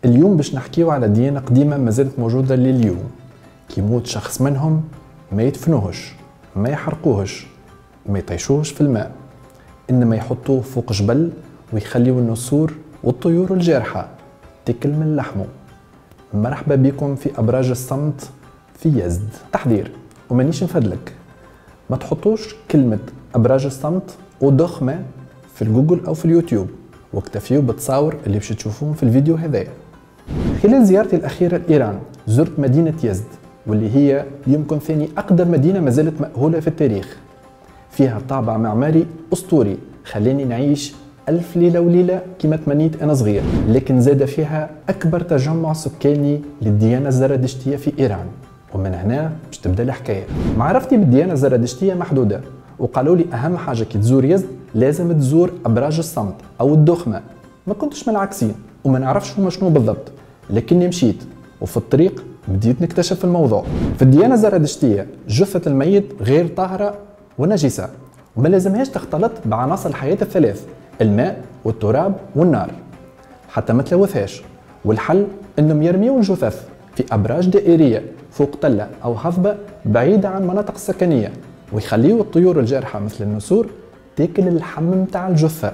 اليوم باش نحكيو على ديانة قديمة ما زالت موجودة لليوم. كي يموت شخص منهم ما يدفنوهش، ما يحرقوهش، ما يطيشوهش في الماء، إنما يحطوه فوق جبل ويخليو النسور والطيور الجارحة تاكل من لحمه. مرحبا بكم في أبراج الصمت في يزد. تحذير ومانيش نفدلك، ما تحطوش كلمة أبراج الصمت وضخمة في الجوجل أو في اليوتيوب، واكتفيوا بالتصاور اللي باش تشوفوهم في الفيديو هذايا. خلال زيارتي الأخيرة لإيران زرت مدينة يزد، واللي هي يمكن ثاني أقدم مدينة ما زالت مأهولة في التاريخ. فيها طابع معماري أسطوري خلاني نعيش ألف ليلة وليلة كما تمنيت أنا صغير، لكن زاد فيها أكبر تجمع سكاني للديانة الزرادشتية في إيران، ومن هنا باش تبدا الحكاية. معرفتي بالديانة الزرادشتية محدودة، وقالوا لي أهم حاجة كي تزور يزد لازم تزور أبراج الصمت أو الدخمة. ما كنتش من العكسين وما نعرفش هما شنو بالضبط، لكني مشيت وفي الطريق بديت نكتشف الموضوع. في الديانة الزرادشتية جثة الميت غير طاهرة ونجسة، وما لازمهاش تختلط بعناصر الحياة الثلاث: الماء والتراب والنار، حتى ما تلوثهاش. والحل انهم يرميوا الجثث في ابراج دائريه فوق تله او هضبه بعيده عن المناطق السكنيه، ويخليوا الطيور الجارحه مثل النسور تاكل اللحم متاع الجثه.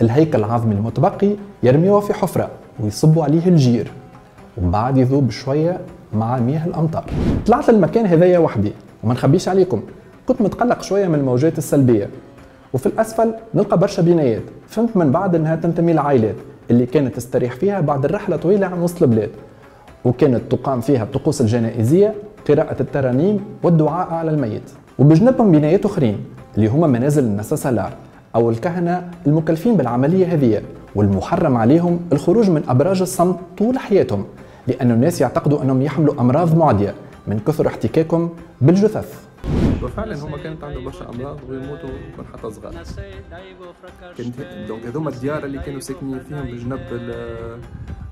الهيكل العظمي المتبقي يرميوه في حفره ويصبوا عليه الجير، ومن بعد يذوب شويه مع مياه الامطار. طلعت المكان هذايا وحدي، وما نخبيش عليكم كنت متقلق شويه من الموجات السلبيه. وفي الأسفل نلقى برشا بنايات، فهمت من بعد أنها تنتمي لعائلات اللي كانت تستريح فيها بعد الرحلة طويلة عن وسط البلاد، وكانت تقام فيها الطقوس الجنائزية، قراءة الترانيم والدعاء على الميت. وبجنبهم بنايات أخرين اللي هما منازل النساسالار أو الكهنة المكلفين بالعملية هذه، والمحرم عليهم الخروج من أبراج الصمت طول حياتهم، لأن الناس يعتقدوا أنهم يحملوا أمراض معدية من كثر احتكاكهم بالجثث. وفعلا هما كانت عندهم برشا امراض ويموتوا يكون حتى صغار. كانت دونك هذوما الديار اللي كانوا ساكنين فيهم بجنب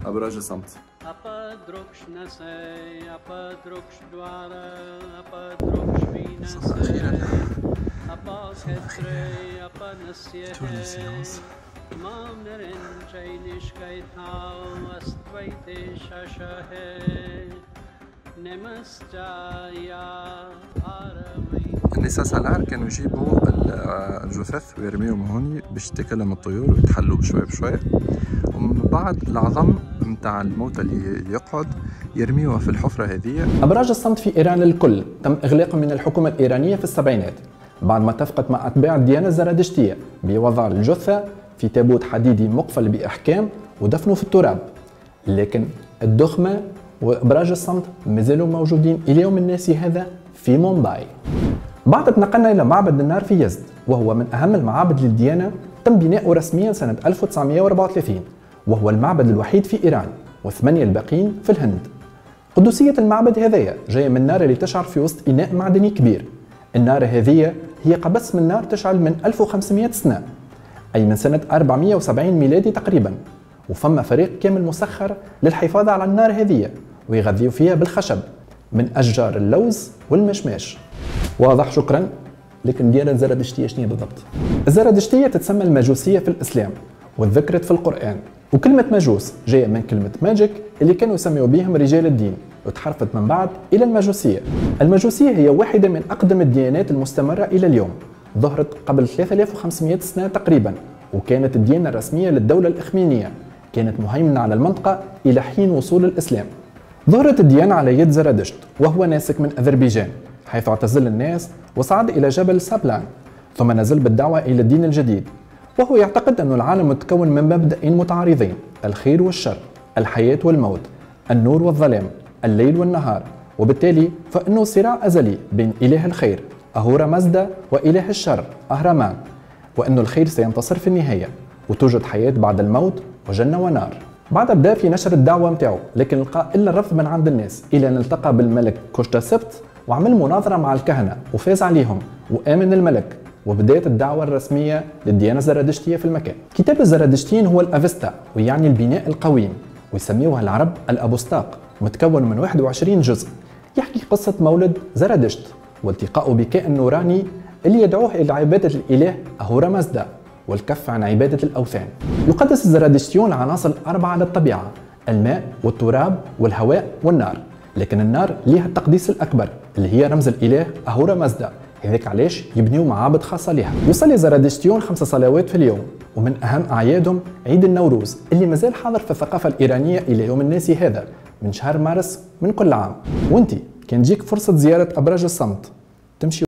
ابراج الصمت. صباح الخير. النساسالار كانوا يجيبوا الجثث ويرميوهم هوني باش تاكلهم الطيور ويتحلوا بشويه بشويه، ومن بعد العظم نتاع الموتى اللي يقعد يرميوها في الحفره هذه. ابراج الصمت في ايران الكل تم اغلاقهم من الحكومه الايرانيه في السبعينات، بعد ما اتفقت مع اتباع الديانه الزرادشتيه بوضع الجثه في تابوت حديدي مقفل باحكام ودفنه في التراب. لكن الدخمه وابراج الصمت مازالوا موجودين الى يوم الناس هذا في مومباي. بعد تنقلنا الى معبد النار في يزد، وهو من اهم المعابد للديانه، تم بناؤه رسميا سنه 1934، وهو المعبد الوحيد في ايران وثمانيه الباقيين في الهند. قدسيه المعبد هذايا جايه من النار اللي تشعل في وسط اناء معدني كبير. النار هذه هي قبس من نار تشعل من 1500 سنه، اي من سنه 470 ميلادي تقريبا، وفما فريق كامل مسخر للحفاظ على النار هذه ويغذيوا فيها بالخشب من اشجار اللوز والمشماش. واضح؟ شكرا. لكن الديانه الزرادشتيه شنو بالضبط؟ الزرادشتيه تتسمى المجوسيه في الاسلام وتذكرت في القران، وكلمه مجوس جايه من كلمه ماجيك اللي كانوا يسميوا بهم رجال الدين، وتحرفت من بعد الى المجوسيه. المجوسيه هي واحده من اقدم الديانات المستمره الى اليوم، ظهرت قبل 3500 سنه تقريبا، وكانت الديانه الرسميه للدوله الاخمينيه، كانت مهيمنه على المنطقه الى حين وصول الاسلام. ظهرت الديانه على يد زرادشت وهو ناسك من اذربيجان، حيث اعتزل الناس وصعد إلى جبل سابلان، ثم نزل بالدعوة إلى الدين الجديد. وهو يعتقد أن العالم متكون من مبدئين متعارضين: الخير والشر، الحياة والموت، النور والظلام، الليل والنهار، وبالتالي فإنه صراع أزلي بين إله الخير أهورا مازدا وإله الشر أهرامان، وأن الخير سينتصر في النهاية وتوجد حياة بعد الموت وجنة ونار. بعد بدأ في نشر الدعوة متاعه، لكن لقى إلا الرفض من عند الناس، إلى أن التقى بالملك كوشتا سبت وعمل مناظرة مع الكهنة وفاز عليهم وآمن الملك، وبداية الدعوة الرسمية للديانة الزرادشتية في المكان. كتاب الزرادشتيين هو الأفستا، ويعني البناء القويم، ويسميوها العرب الأبوستاق، متكون من 21 جزء، يحكي قصة مولد زرادشت والتقاءه بكائن نوراني اللي يدعوه إلى عبادة الإله أهورا مازدا والكف عن عبادة الأوثان. يقدس الزرادشتيون العناصر الأربعة للطبيعة الماء والتراب والهواء والنار، لكن النار ليها التقديس الأكبر اللي هي رمز الإله أهورا مازدا، هذاك علاش يبنيو معابد خاصة لها. يصلي زرادشتيون 5 صلوات في اليوم، ومن أهم أعيادهم عيد النوروز اللي مازال حاضر في الثقافة الإيرانية إلى يوم الناس هذا من شهر مارس من كل عام. وانتي كان تجيك فرصة زيارة أبراج الصمت تمشي